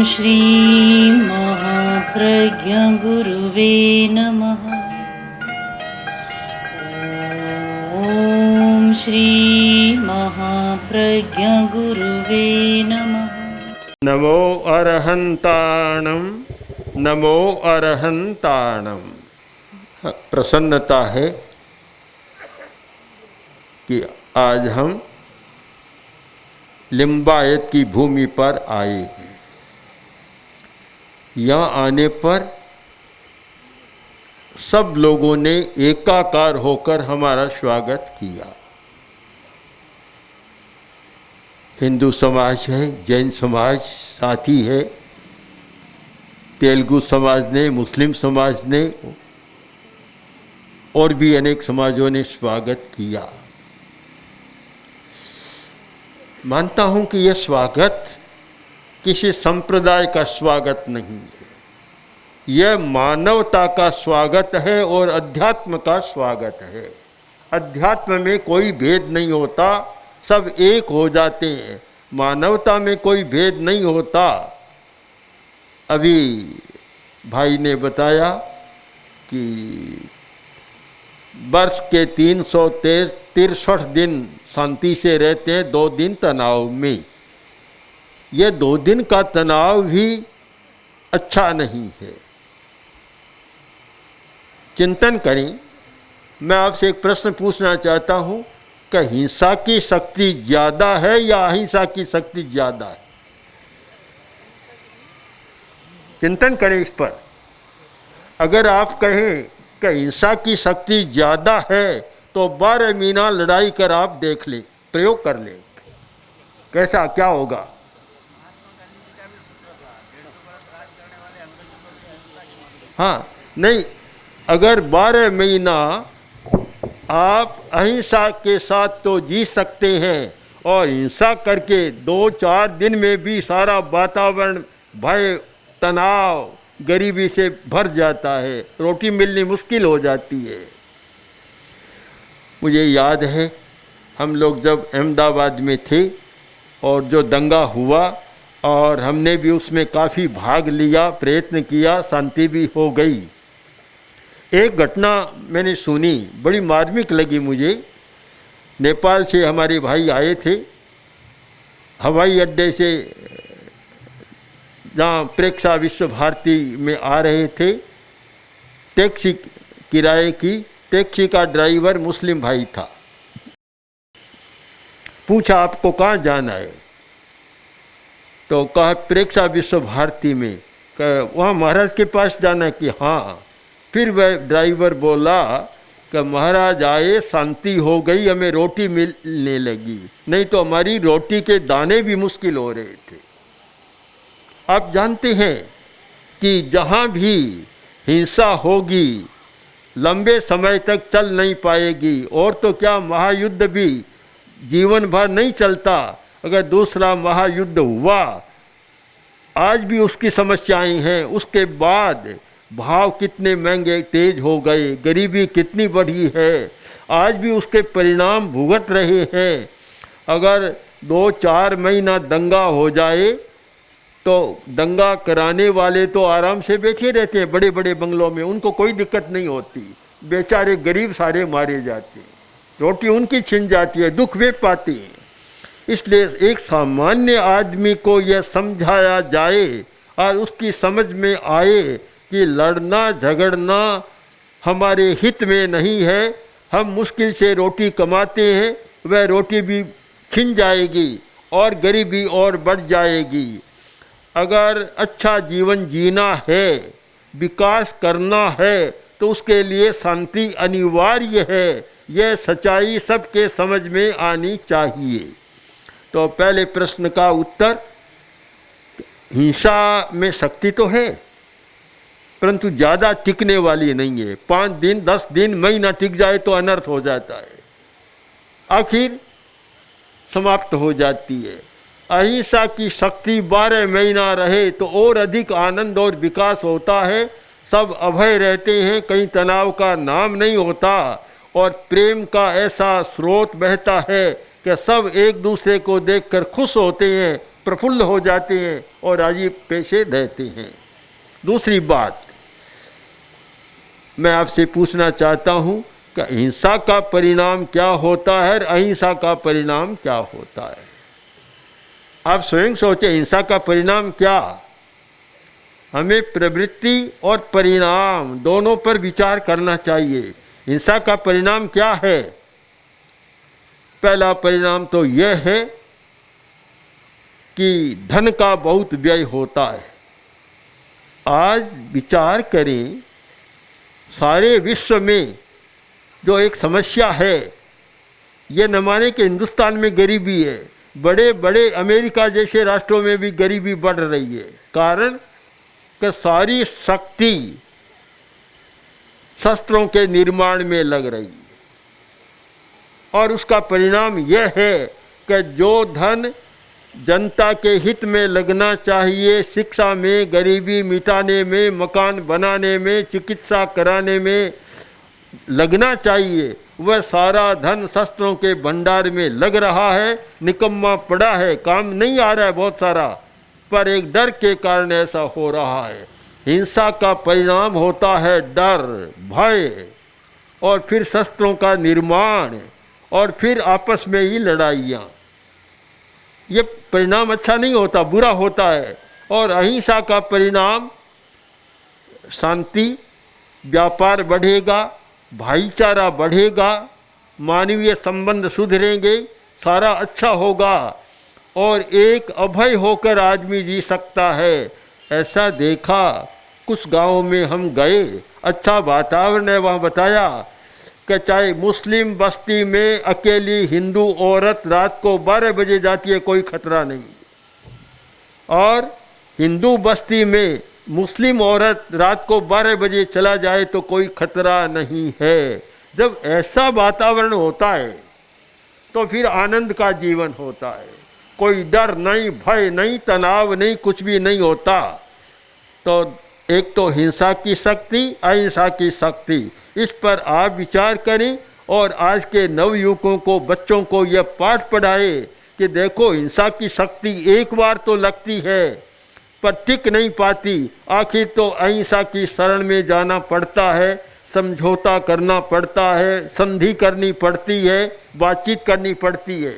श्री महाप्रज्ञ गुरुवे नमः। ओम श्री महाप्रज्ञ गुरुवे नमः। नमो अरहंताणम, नमो अरहंताणम। प्रसन्नता है कि आज हम लिंबायत की भूमि पर आए हैं। यहाँ आने पर सब लोगों ने एकाकार होकर हमारा स्वागत किया। हिंदू समाज है, जैन समाज साथी है, तेलुगु समाज ने, मुस्लिम समाज ने और भी अनेक समाजों ने स्वागत किया। मानता हूं कि यह स्वागत किसी संप्रदाय का स्वागत नहीं है, यह मानवता का स्वागत है और अध्यात्म का स्वागत है। अध्यात्म में कोई भेद नहीं होता, सब एक हो जाते हैं। मानवता में कोई भेद नहीं होता। अभी भाई ने बताया कि वर्ष के 363 दिन शांति से रहते हैं, 2 दिन तनाव में। यह 2 दिन का तनाव भी अच्छा नहीं है। चिंतन करें। मैं आपसे एक प्रश्न पूछना चाहता हूं कि हिंसा की शक्ति ज्यादा है या अहिंसा की शक्ति ज्यादा है? चिंतन करें इस पर। अगर आप कहें कि हिंसा की शक्ति ज्यादा है तो 12 महीना लड़ाई कर आप देख लें, प्रयोग कर लें, कैसा क्या होगा? हाँ, नहीं, अगर 12 महीना आप अहिंसा के साथ तो जी सकते हैं और हिंसा करके 2-4 दिन में भी सारा वातावरण भय, तनाव, गरीबी से भर जाता है, रोटी मिलनी मुश्किल हो जाती है। मुझे याद है हम लोग जब अहमदाबाद में थे और जो दंगा हुआ और हमने भी उसमें काफ़ी भाग लिया, प्रयत्न किया, शांति भी हो गई। एक घटना मैंने सुनी, बड़ी मार्मिक लगी मुझे। नेपाल से हमारे भाई आए थे, हवाई अड्डे से जहाँ प्रेक्षा विश्व भारती में आ रहे थे, टैक्सी किराए की, टैक्सी का ड्राइवर मुस्लिम भाई था। पूछा आपको कहाँ जाना है? तो कहा प्रेक्षा विश्व भारती में। वहाँ महाराज के पास जाना है कि हाँ। फिर वह ड्राइवर बोला कि महाराज आए, शांति हो गई, हमें रोटी मिलने लगी, नहीं तो हमारी रोटी के दाने भी मुश्किल हो रहे थे। आप जानते हैं कि जहाँ भी हिंसा होगी लंबे समय तक चल नहीं पाएगी, और तो क्या महायुद्ध भी जीवन भर नहीं चलता। अगर दूसरा महायुद्ध हुआ, आज भी उसकी समस्याएं हैं, उसके बाद भाव कितने महंगे तेज हो गए, गरीबी कितनी बढ़ी है, आज भी उसके परिणाम भुगत रहे हैं। अगर 2-4 महीना दंगा हो जाए तो दंगा कराने वाले तो आराम से बैठे रहते हैं बड़े बड़े बंगलों में, उनको कोई दिक्कत नहीं होती। बेचारे गरीब सारे मारे जाते हैं, रोटी उनकी छिन जाती है, दुख वे पाते हैं। इसलिए एक सामान्य आदमी को यह समझाया जाए और उसकी समझ में आए कि लड़ना झगड़ना हमारे हित में नहीं है। हम मुश्किल से रोटी कमाते हैं, वह रोटी भी छिन जाएगी और गरीबी और बढ़ जाएगी। अगर अच्छा जीवन जीना है, विकास करना है, तो उसके लिए शांति अनिवार्य है। यह सच्चाई सबके समझ में आनी चाहिए। तो पहले प्रश्न का उत्तर, हिंसा में शक्ति तो है परंतु ज़्यादा टिकने वाली नहीं है। 5 दिन 10 दिन महीना टिक जाए तो अनर्थ हो जाता है, आखिर समाप्त हो जाती है। अहिंसा की शक्ति 12 महीना रहे तो और अधिक आनंद और विकास होता है। सब अभय रहते हैं, कहीं तनाव का नाम नहीं होता और प्रेम का ऐसा स्रोत बहता है कि सब एक दूसरे को देखकर खुश होते हैं प्रफुल्ल हो जाते हैं और राजी पेशे रहते हैं। दूसरी बात मैं आपसे पूछना चाहता हूँ कि हिंसा का परिणाम क्या होता है और अहिंसा का परिणाम क्या होता है। आप स्वयं सोचें, हिंसा का परिणाम क्या। हमें प्रवृत्ति और परिणाम दोनों पर विचार करना चाहिए। हिंसा का परिणाम क्या है? पहला परिणाम तो यह है कि धन का बहुत व्यय होता है। आज विचार करें, सारे विश्व में जो एक समस्या है, ये न माने कि हिंदुस्तान में गरीबी है, बड़े बड़े अमेरिका जैसे राष्ट्रों में भी गरीबी बढ़ रही है। कारण कि सारी शक्ति शस्त्रों के निर्माण में लग रही है और उसका परिणाम यह है कि जो धन जनता के हित में लगना चाहिए, शिक्षा में, गरीबी मिटाने में, मकान बनाने में, चिकित्सा कराने में लगना चाहिए, वह सारा धन शस्त्रों के भंडार में लग रहा है, निकम्मा पड़ा है, काम नहीं आ रहा है बहुत सारा, पर एक डर के कारण ऐसा हो रहा है। हिंसा का परिणाम होता है डर, भय, और फिर शस्त्रों का निर्माण, और फिर आपस में ही लड़ाइयाँ। ये परिणाम अच्छा नहीं होता, बुरा होता है। और अहिंसा का परिणाम शांति, व्यापार बढ़ेगा, भाईचारा बढ़ेगा, मानवीय संबंध सुधरेंगे, सारा अच्छा होगा और एक अभय होकर आदमी जी सकता है। ऐसा देखा, कुछ गांवों में हम गए, अच्छा वातावरण है, वहाँ बताया कि चाहे मुस्लिम बस्ती में अकेली हिंदू औरत रात को 12 बजे जाती है, कोई खतरा नहीं, और हिंदू बस्ती में मुस्लिम औरत रात को 12 बजे चला जाए तो कोई खतरा नहीं है। जब ऐसा वातावरण होता है तो फिर आनंद का जीवन होता है, कोई डर नहीं, भय नहीं, तनाव नहीं, कुछ भी नहीं होता। तो एक तो हिंसा की शक्ति, अहिंसा की शक्ति, इस पर आप विचार करें और आज के नवयुवकों को, बच्चों को यह पाठ पढ़ाए कि देखो, हिंसा की शक्ति एक बार तो लगती है पर टिक नहीं पाती, आखिर तो अहिंसा की शरण में जाना पड़ता है, समझौता करना पड़ता है, संधि करनी पड़ती है, बातचीत करनी पड़ती है।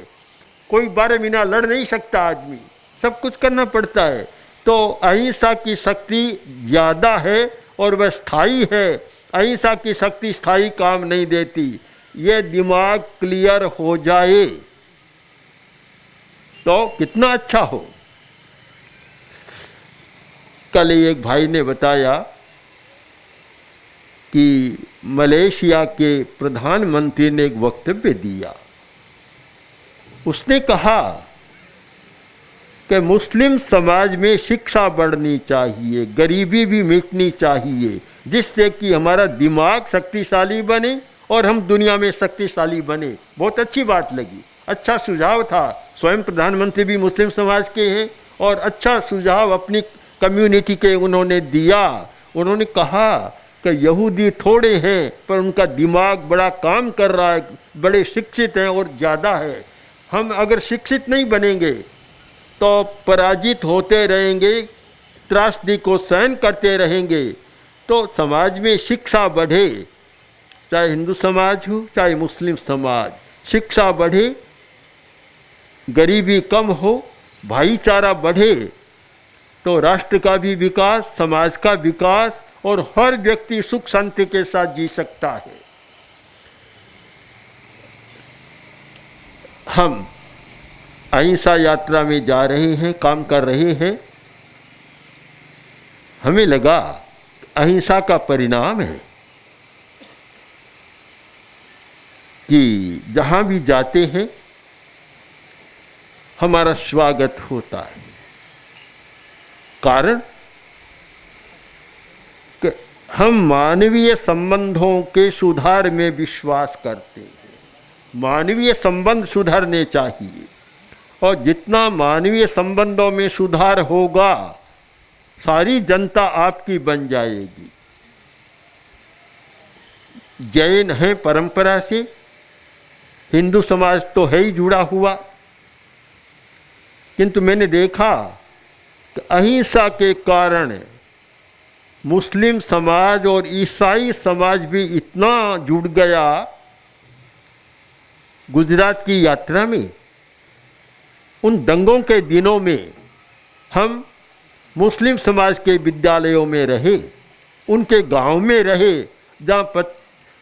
कोई 12 महीना लड़ नहीं सकता आदमी, सब कुछ करना पड़ता है। तो अहिंसा की शक्ति ज़्यादा है और वह स्थायी है। अहिंसा की शक्ति स्थायी काम नहीं देती। ये दिमाग क्लियर हो जाए तो कितना अच्छा हो। कल एक भाई ने बताया कि मलेशिया के प्रधानमंत्री ने एक वक्तव्य दिया। उसने कहा कि मुस्लिम समाज में शिक्षा बढ़नी चाहिए, गरीबी भी मिटनी चाहिए, जिससे कि हमारा दिमाग शक्तिशाली बने और हम दुनिया में शक्तिशाली बने। बहुत अच्छी बात लगी, अच्छा सुझाव था। स्वयं प्रधानमंत्री भी मुस्लिम समाज के हैं और अच्छा सुझाव अपनी कम्युनिटी के उन्होंने दिया। उन्होंने कहा कि यहूदी थोड़े हैं पर उनका दिमाग बड़ा काम कर रहा है, बड़े शिक्षित हैं और ज़्यादा है। हम अगर शिक्षित नहीं बनेंगे तो पराजित होते रहेंगे, त्रासदी को सहन करते रहेंगे। तो समाज में शिक्षा बढ़े, चाहे हिंदू समाज हो चाहे मुस्लिम समाज, शिक्षा बढ़े, गरीबी कम हो, भाईचारा बढ़े, तो राष्ट्र का भी विकास, समाज का विकास और हर व्यक्ति सुख शांति के साथ जी सकता है। हम अहिंसा यात्रा में जा रहे हैं, काम कर रहे हैं। हमें लगा अहिंसा का परिणाम है कि जहाँ भी जाते हैं हमारा स्वागत होता है। कारण कि हम मानवीय संबंधों के सुधार में विश्वास करते हैं। मानवीय संबंध सुधरने चाहिए और जितना मानवीय संबंधों में सुधार होगा, सारी जनता आपकी बन जाएगी। जैन है परंपरा से, हिंदू समाज तो है ही जुड़ा हुआ, किंतु मैंने देखा कि अहिंसा के कारण मुस्लिम समाज और ईसाई समाज भी इतना जुड़ गया। गुजरात की यात्रा में, उन दंगों के दिनों में हम मुस्लिम समाज के विद्यालयों में रहे, उनके गांव में रहे जहाँ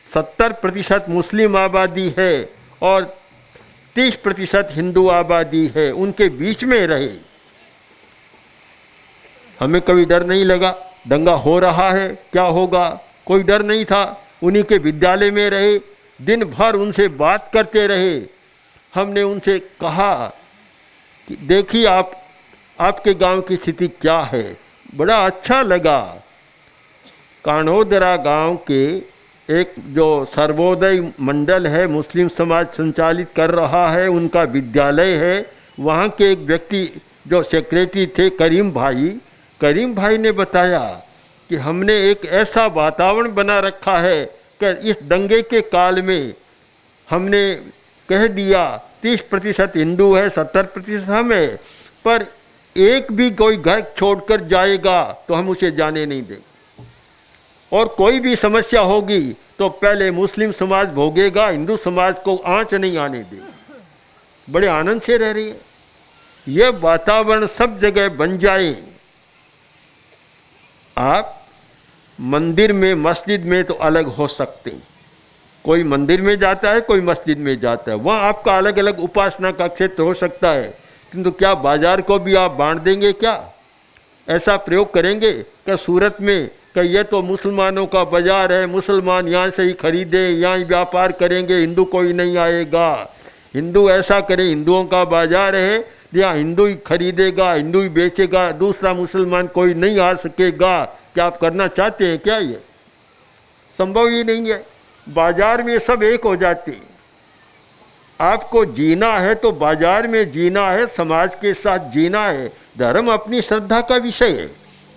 70% मुस्लिम आबादी है और 30% हिंदू आबादी है, उनके बीच में रहे। हमें कभी डर नहीं लगा दंगा हो रहा है क्या होगा, कोई डर नहीं था। उन्हीं के विद्यालय में रहे, दिन भर उनसे बात करते रहे। हमने उनसे कहा कि देखिए आपके गांव की स्थिति क्या है। बड़ा अच्छा लगा। कानोदरा गांव के एक जो सर्वोदय मंडल है, मुस्लिम समाज संचालित कर रहा है, उनका विद्यालय है। वहाँ के एक व्यक्ति जो सेक्रेटरी थे, करीम भाई ने बताया कि हमने एक ऐसा वातावरण बना रखा है कि इस दंगे के काल में हमने कह दिया 30% हिंदू है, 70% हम है, पर एक भी कोई घर छोड़कर जाएगा तो हम उसे जाने नहीं देंगे, और कोई भी समस्या होगी तो पहले मुस्लिम समाज भोगेगा, हिंदू समाज को आंच नहीं आने देगा। बड़े आनंद से रह रही है। यह वातावरण सब जगह बन जाए। आप मंदिर में, मस्जिद में तो अलग हो सकते हैं। कोई मंदिर में जाता है, कोई मस्जिद में जाता है, वहाँ आपका अलग अलग उपासना का क्षेत्र हो सकता है, किंतु क्या बाजार को भी आप बांट देंगे? क्या ऐसा प्रयोग करेंगे कि सूरत में कि ये तो मुसलमानों का बाजार है, मुसलमान यहाँ से ही खरीदे, यहाँ ही व्यापार करेंगे, हिंदू कोई नहीं आएगा। हिंदू ऐसा करें, हिंदुओं का बाजार है, यहाँ हिंदू ही खरीदेगा, हिंदू ही बेचेगा, दूसरा मुसलमान कोई नहीं आ सकेगा। क्या आप करना चाहते हैं क्या? ये संभव ही नहीं है। बाजार में सब एक हो जाते हैं। आपको जीना है तो बाजार में जीना है, समाज के साथ जीना है। धर्म अपनी श्रद्धा का विषय है।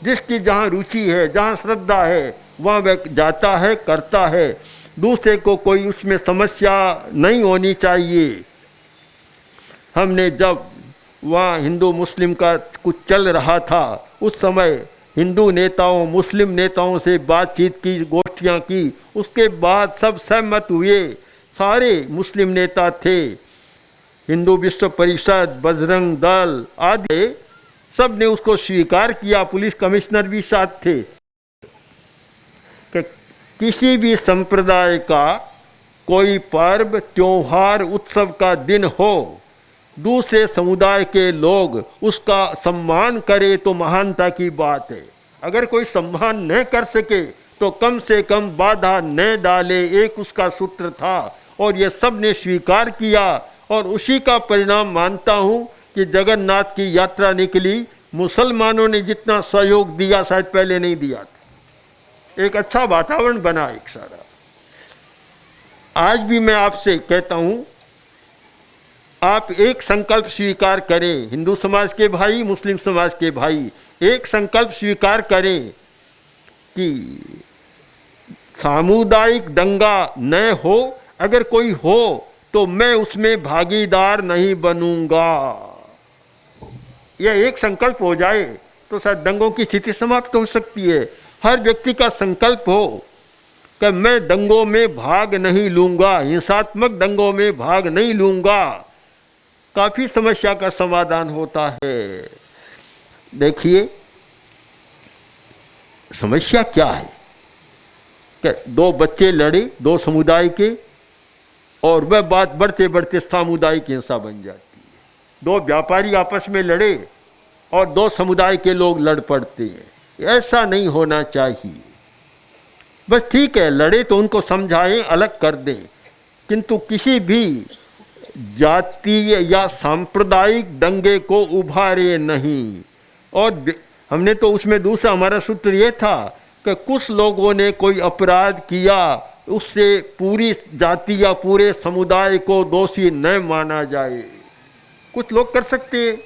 जिसकी जहाँ रुचि है, जहाँ श्रद्धा है, वहाँ वह जाता है, करता है। दूसरे को कोई उसमें समस्या नहीं होनी चाहिए। हमने जब वहाँ हिंदू मुस्लिम का कुछ चल रहा था, उस समय हिंदू नेताओं, मुस्लिम नेताओं से बातचीत की, गोष्ठियाँ की। उसके बाद सब सहमत हुए। सारे मुस्लिम नेता थे, हिंदू विश्व परिषद, बजरंग दल आदि, सब ने उसको स्वीकार किया। पुलिस कमिश्नर भी साथ थे कि किसी भी संप्रदाय का कोई पर्व, त्योहार, उत्सव का दिन हो, दूसरे समुदाय के लोग उसका सम्मान करें तो महानता की बात है। अगर कोई सम्मान न कर सके तो कम से कम बाधा न डाले, एक उसका सूत्र था। और ये सब ने स्वीकार किया, और उसी का परिणाम मानता हूँ कि जगन्नाथ की यात्रा निकली। मुसलमानों ने जितना सहयोग दिया शायद पहले नहीं दिया था। एक अच्छा वातावरण बना एक सारा। आज भी मैं आपसे कहता हूँ, आप एक संकल्प स्वीकार करें, हिंदू समाज के भाई, मुस्लिम समाज के भाई, एक संकल्प स्वीकार करें कि सामुदायिक दंगा न हो। अगर कोई हो तो मैं उसमें भागीदार नहीं बनूंगा। यह एक संकल्प हो जाए तो शायद दंगों की स्थिति समाप्त हो सकती है। हर व्यक्ति का संकल्प हो कि मैं दंगों में भाग नहीं लूंगा, हिंसात्मक दंगों में भाग नहीं लूंगा, काफी समस्या का समाधान होता है। देखिए समस्या क्या है कि दो बच्चे लड़े, दो समुदाय के, और वह बात बढ़ते बढ़ते सामुदायिक हिंसा बन जाती है। दो व्यापारी आपस में लड़े और दो समुदाय के लोग लड़ पड़ते हैं। ऐसा नहीं होना चाहिए। बस ठीक है, लड़े तो उनको समझाएं, अलग कर दें, किंतु किसी भी जातीय या सांप्रदायिक दंगे को उभारे नहीं। और हमने तो उसमें दूसरा हमारा सूत्र ये था कि कुछ लोगों ने कोई अपराध किया, उससे पूरी जाति या पूरे समुदाय को दोषी न माना जाए। कुछ लोग कर सकते हैं।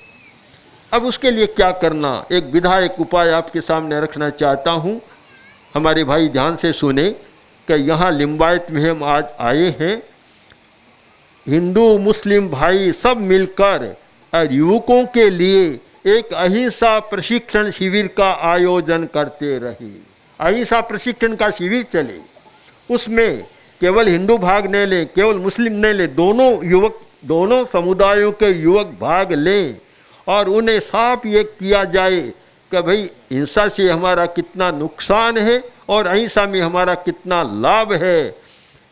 अब उसके लिए क्या करना, एक विधा, एक उपाय आपके सामने रखना चाहता हूँ। हमारे भाई ध्यान से सुने कि यहाँ लिंबायत में हम आज आए हैं। हिंदू मुस्लिम भाई सब मिलकर और युवकों के लिए एक अहिंसा प्रशिक्षण शिविर का आयोजन करते रहे। अहिंसा प्रशिक्षण का शिविर चले, उसमें केवल हिंदू भाग नहीं ले, केवल मुस्लिम नहीं ले, दोनों समुदायों के युवक भाग लें और उन्हें साफ ये किया जाए कि भाई हिंसा से हमारा कितना नुकसान है और अहिंसा में हमारा कितना लाभ है,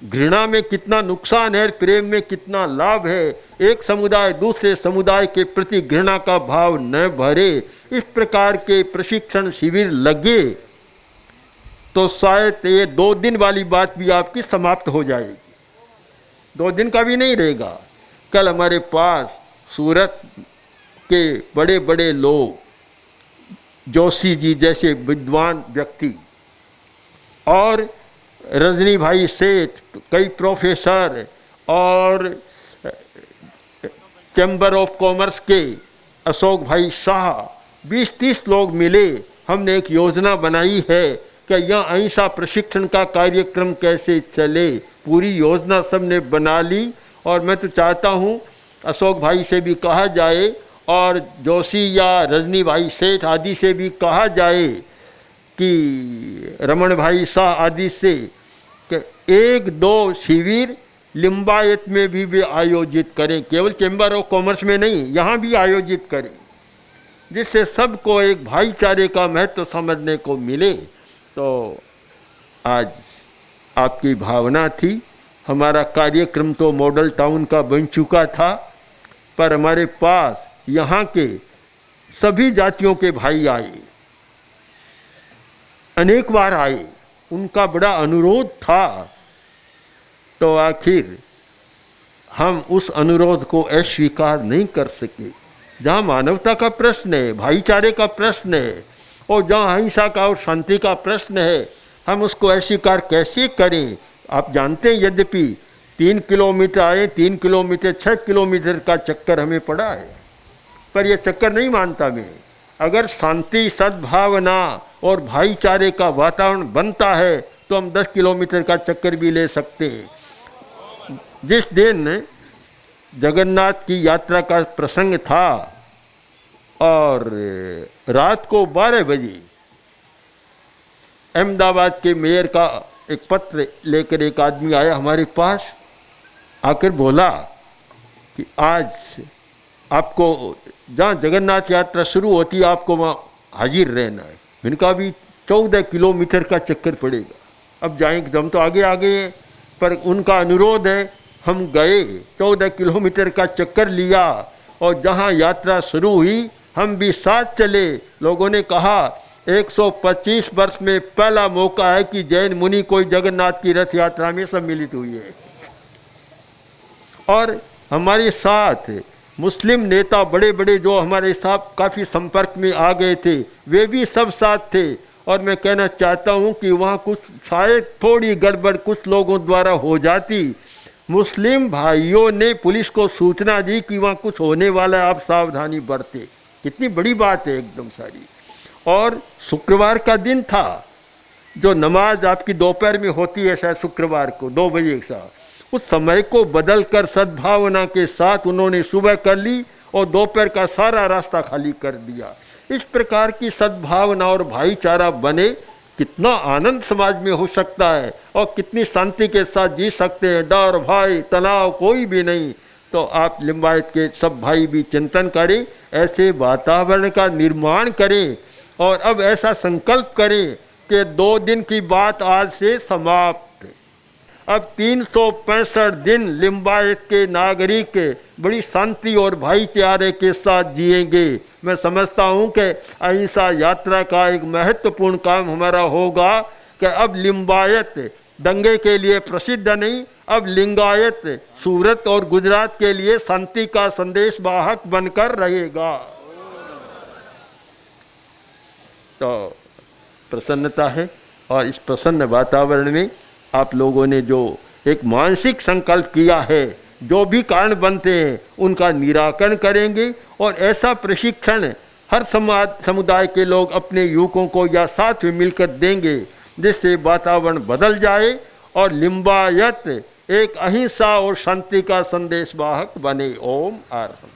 घृणा में कितना नुकसान है, प्रेम में कितना लाभ है। एक समुदाय दूसरे समुदाय के प्रति घृणा का भाव न भरे, इस प्रकार के प्रशिक्षण शिविर लगे तो शायद ये 2 दिन वाली बात भी आपकी समाप्त हो जाएगी, 2 दिन का भी नहीं रहेगा। कल हमारे पास सूरत के बड़े बड़े लोग, जोशी जी जैसे विद्वान व्यक्ति और रजनी भाई सेठ, कई प्रोफेसर और चैम्बर ऑफ कॉमर्स के अशोक भाई शाह, 20-30 लोग मिले। हमने एक योजना बनाई है कि यह अहिंसा प्रशिक्षण का कार्यक्रम कैसे चले, पूरी योजना सबने बना ली। और मैं तो चाहता हूँ अशोक भाई से भी कहा जाए और जोशी या रजनी भाई सेठ आदि से भी कहा जाए कि रमन भाई शाह आदि से कि 1-2 शिविर लिंबायत में भी आयोजित करें, केवल चैम्बर ऑफ कॉमर्स में नहीं, यहाँ भी आयोजित करें, जिससे सबको एक भाईचारे का महत्व समझने को मिले। तो आज आपकी भावना थी, हमारा कार्यक्रम तो मॉडल टाउन का बन चुका था, पर हमारे पास यहाँ के सभी जातियों के भाई आए, अनेक बार आए, उनका बड़ा अनुरोध था। तो आखिर हम उस अनुरोध को अस्वीकार नहीं कर सके। जहाँ मानवता का प्रश्न है, भाईचारे का प्रश्न है और जहाँ अहिंसा का और शांति का प्रश्न है, हम उसको अस्वीकार कैसे करें। आप जानते हैं यद्यपि 3 किलोमीटर आए, 3 किलोमीटर 6 किलोमीटर का चक्कर हमें पड़ा है, पर यह चक्कर नहीं मानता मैं। अगर शांति, सद्भावना और भाईचारे का वातावरण बनता है तो हम 10 किलोमीटर का चक्कर भी ले सकते हैं। जिस दिन जगन्नाथ की यात्रा का प्रसंग था और रात को 12 बजे अहमदाबाद के मेयर का एक पत्र लेकर एक आदमी आया हमारे पास, आकर बोला कि आज आपको जहाँ जगन्नाथ यात्रा शुरू होती है आपको वहाँ हाजिर रहना है। मैंने कहा अभी 14 किलोमीटर का चक्कर पड़ेगा, अब जाएंगे, हम तो आगे आगे हैं, पर उनका अनुरोध है। हम गए, 14 किलोमीटर का चक्कर लिया और जहाँ यात्रा शुरू हुई हम भी साथ चले। लोगों ने कहा 125 वर्ष में पहला मौका है कि जैन मुनि कोई जगन्नाथ की रथ यात्रा में सम्मिलित हुई है। और हमारे साथ मुस्लिम नेता बड़े बड़े जो हमारे साथ काफ़ी संपर्क में आ गए थे, वे भी सब साथ थे। और मैं कहना चाहता हूँ कि वहाँ कुछ शायद थोड़ी गड़बड़ कुछ लोगों द्वारा हो जाती। मुस्लिम भाइयों ने पुलिस को सूचना दी कि वहाँ कुछ होने वाला है, आप सावधानी बरते। कितनी बड़ी बात है एकदम सारी। और शुक्रवार का दिन था, जो नमाज आपकी दोपहर में होती है शायद शुक्रवार को 2 बजे के साथ, उस समय को बदल कर सद्भावना के साथ उन्होंने सुबह कर ली और दोपहर का सारा रास्ता खाली कर दिया। इस प्रकार की सद्भावना और भाईचारा बने, कितना आनंद समाज में हो सकता है और कितनी शांति के साथ जी सकते हैं। डर, भय, तनाव कोई भी नहीं। तो आप लिंबायत के सब भाई भी चिंतन करें, ऐसे वातावरण का निर्माण करें और अब ऐसा संकल्प करें कि 2 दिन की बात आज से समाप्त। अब 365 दिन लिंबायत के नागरिक बड़ी शांति और भाईचारे के साथ जिएंगे। मैं समझता हूँ कि अहिंसा यात्रा का एक महत्वपूर्ण काम हमारा होगा कि अब लिंबायत दंगे के लिए प्रसिद्ध नहीं, अब लिंगायत सूरत और गुजरात के लिए शांति का संदेश वाहक बनकर रहेगा। तो प्रसन्नता है और इस प्रसन्न वातावरण में आप लोगों ने जो एक मानसिक संकल्प किया है, जो भी कारण बनते हैं उनका निराकरण करेंगे और ऐसा प्रशिक्षण हर समुदाय के लोग अपने युवकों को या साथ में मिलकर देंगे, जिससे वातावरण बदल जाए और लिंबायत एक अहिंसा और शांति का संदेश वाहक बने। ओम आर्हम।